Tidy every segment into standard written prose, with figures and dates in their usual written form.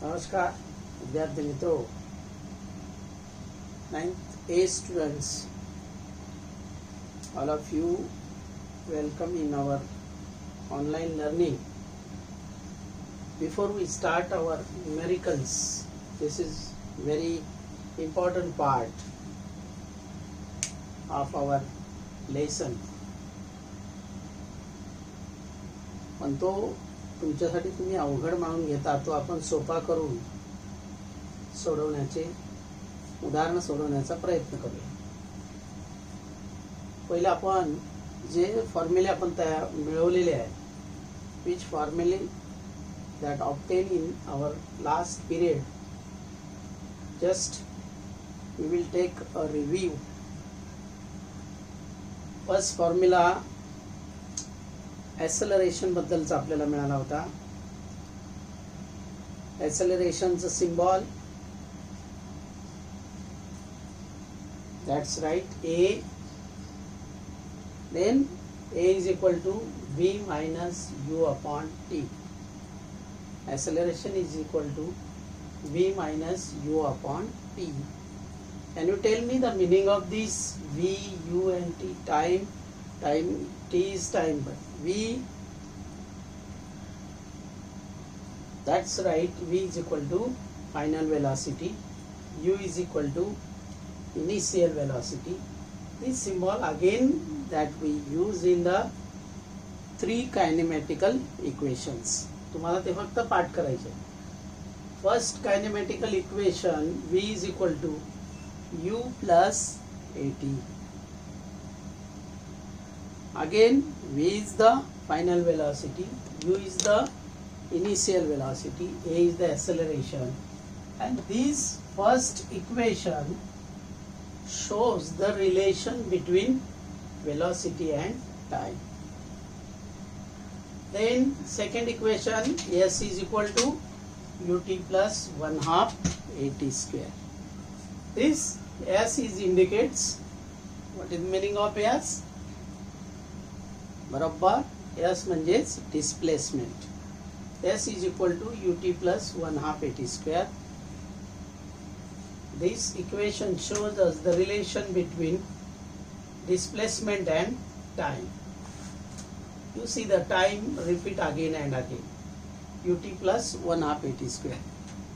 नमस्कार विद्यार्थी मित्रों, 9th A students, all of you welcome in our online learning. Before we start our numericals, this is very important part of our lesson. पण तो तुमच्यासाठी तुम्ही अवघड मानून घेता, तो आपण सोपा करून उदाहरण सोडवण्याचा प्रयत्न करूया. पहिले आपण जे फॉर्म्युले आपण मिळवलेले आहे, which formula that obtained in our last period, just we will take a review. First formula acceleration बद्दलचा आपल्याला मिळाला होता. ॲक्सेलरेशनचं symbol, that's right, A. Then A is equal to v minus u upon t. Acceleration is equal to v minus u upon t. Can you tell me the meaning of this v, u and t? Time, t is time, but v, that's right, v is equal to final velocity, u is equal to initial velocity. This symbol again that we use in the 3 kinematical equations. तुम्हाला ते फक्त पाठ करायचे. First kinematical equation, v is equal to u plus at. Again, v is the final velocity, u is the initial velocity, a is the acceleration, and this first equation shows the relation between velocity and time. Then second equation, s is equal to ut plus 1/2 at square. This s is indicates, what is the meaning of s? बरोबर s म्हणजेच displacement. s is equal to ut plus 1/2 at square. This equation shows us the relation between displacement and time. You see the time repeat again and again. ut plus 1/2 at square.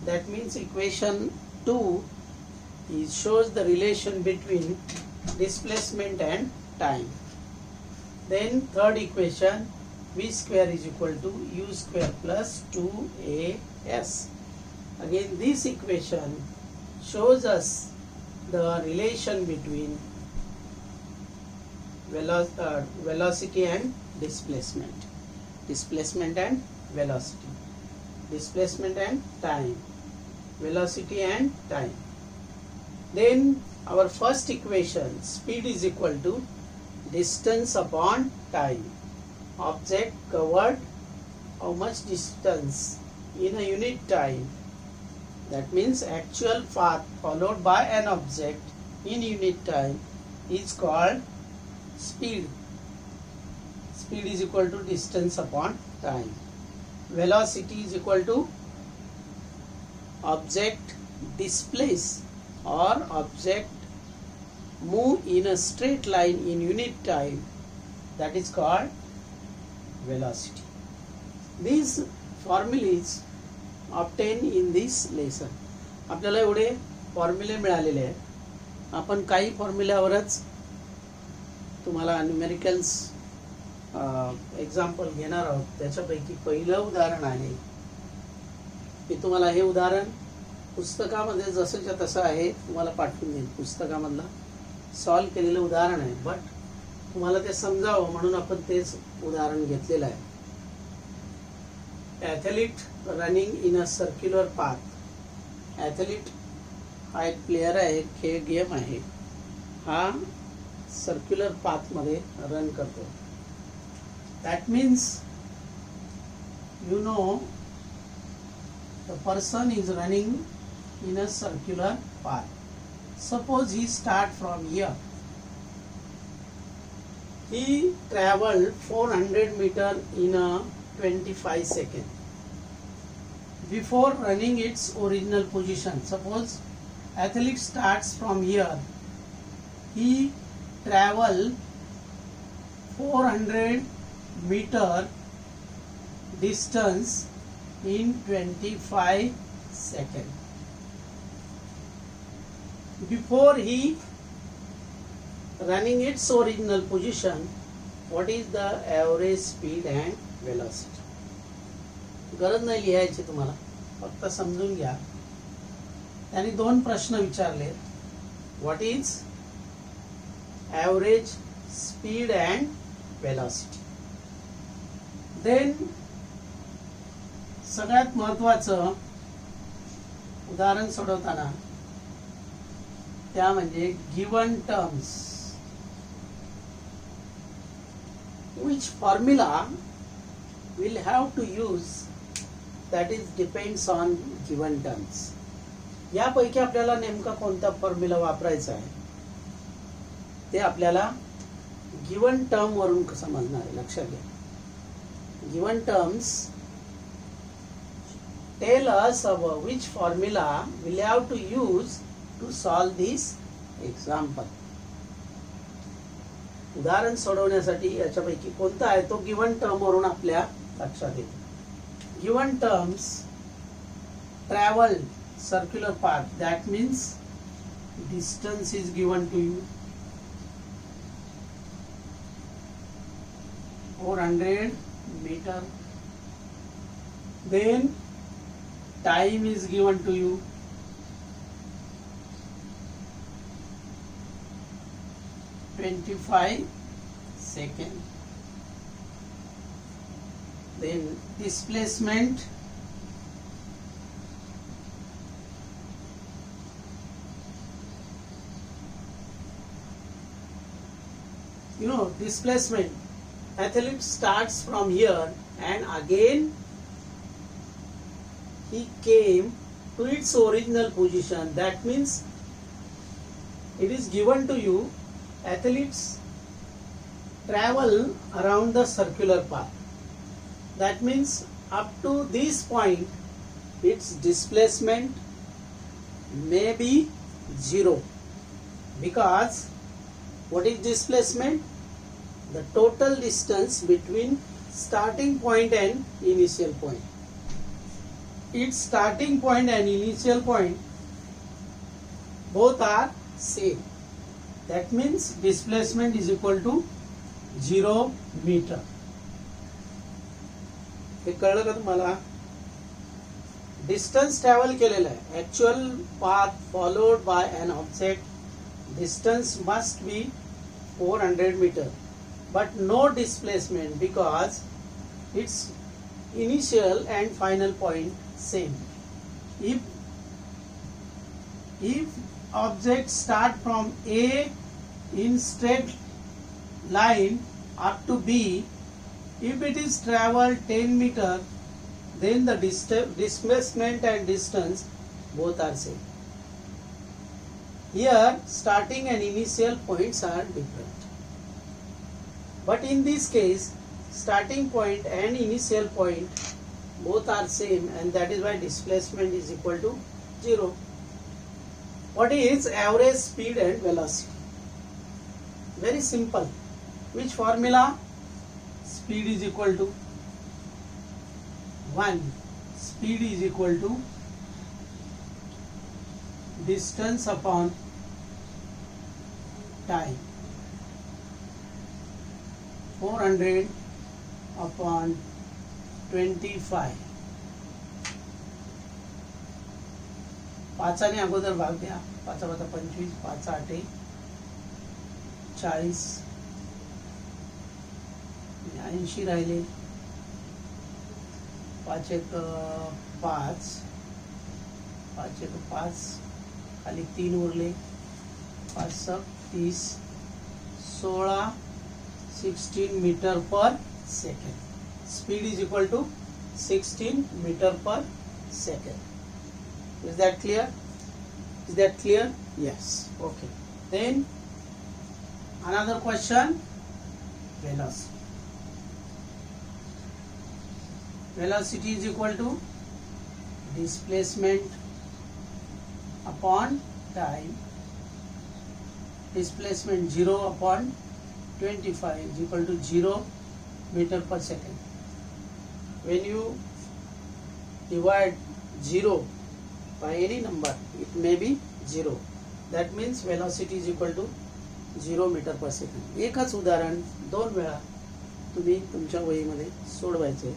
That means equation 2 shows the relation between displacement and time. Then third equation, v square is equal to u square plus 2as. Again this equation shows us the relation between velocity and displacement. Displacement and velocity. Displacement and time. Velocity and time. Then our first equation, speed is equal to distance upon time. Object covered how much distance in a unit time. That means actual path followed by an object in unit time is called speed. Speed is equal to distance upon time. Velocity is equal to object displace or object move in a straight line in unit time, that is called velocity. These formulas obtained in this lesson. आपल्याला एवढे फॉर्म्युले मिळालेले आहेत. आपण काही फॉर्म्युल्यावरच तुम्हाला numericals example घेणार आहोत. त्याच्यापैकी पहिलं उदाहरण आहे, मी तुम्हाला हे उदाहरण पुस्तकामध्ये जसंच्या तसं आहे तुम्हाला पाठवून देईल. पुस्तकामधला सॉल्व केलेलं उदाहरण आहे, बट तुम्हाला ते समजावं म्हणून आपण तेच उदाहरण घेतलेलं आहे. Athlete running in a circular path. Athlete हा एक प्लेयर आहे, खेळ गेम आहे. हा सर्क्युलर पाथमध्ये रन करतो. That means you know the person is running in a circular path. Suppose he start from here. He traveled 400 meter in a 25 seconds. before running its original position. Suppose athlete starts from here. He travel 400 meter distance in 25 seconds. Before he running its original position, what is the average speed and velocity? गरज नाही लिहायची तुम्हाला, फक्त समजून घ्या. त्यांनी दोन प्रश्न विचारले. What is average speed and velocity. Then सगळ्यात महत्वाचं उदाहरण सोडवताना त्या म्हणजे given terms. which formula we'll have to use, that is depends on given terms. यापैकी आपल्याला नेमका कोणता फॉर्म्युला वापरायचा आहे ते आपल्याला गिवन टर्म वरून समजणार आहे. लक्षात घ्या. Given terms tell us about which formula we'll have to use to solve this example. उदाहरण सोडवण्यासाठी याच्यापैकी कोणता आहे तो गिवन टर्म वरून आपल्या लक्षात येतो. Given terms travel circular path, that means distance is given to you 400 meter. Then time is given to you 25 seconds. Then displacement displacement, athlete starts from here and again he came to its original position. That means it is given to you, athletes travel around the circular path. That means up to this point its displacement may be 0, because what is displacement? The total distance between starting point and initial point. Its starting point and initial point both are same. That means displacement is equal to 0 meter. हे कळलं का तुम्हाला? Distance travel केलेला आहे, actual path followed by an object, distance must be 400 meter, but no displacement because its initial and final point same. If objects start from A in straight line up to B, if it is traveled 10 meter, then the displacement and distance both are same. Here starting and initial points are different, but in this case starting point and initial point both are same, and that is why displacement is equal to 0. What is average speed and velocity? Very simple. Which formula? Speed is equal to 1. Speed is equal to distance upon time. 400 upon 25. पाचाने अगोदर भाग द्या. 5 × 25, 5 × 8 40, 80 राहिले. 5 × 5, 5 × 5, खाली 3 उरले. 5 × 30, 16 meter per second. Speed is equal to 16 meter per second. Is that clear? Is that clear? Yes. Okay. Then another question, velocity. Velocity is equal to displacement upon time, displacement 0 upon 25 is equal to 0 meter per second. When you divide 0 by any number, it may be 0. That means velocity is equal to 0 meter per second. एकच उदाहरण 2 वेळा तुम्ही तुमच्या वहीमध्ये सोडवायचे.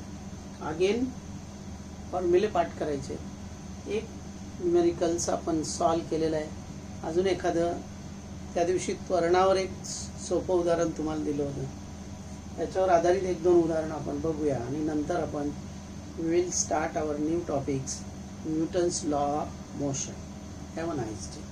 Again फॉर्म्युले पाठ करायचे. एक numericals आपण सॉल्व केलेलं आहे. अजून एखादं त्या दिवशी त्वरणावर एक सोपं उदाहरण तुम्हाला दिलं होतं. त्याच्यावर आधारित 1-2 उदाहरण आपण बघूया आणि नंतर आपण we will start our new topics, Newton's law of motion. Have a nice day.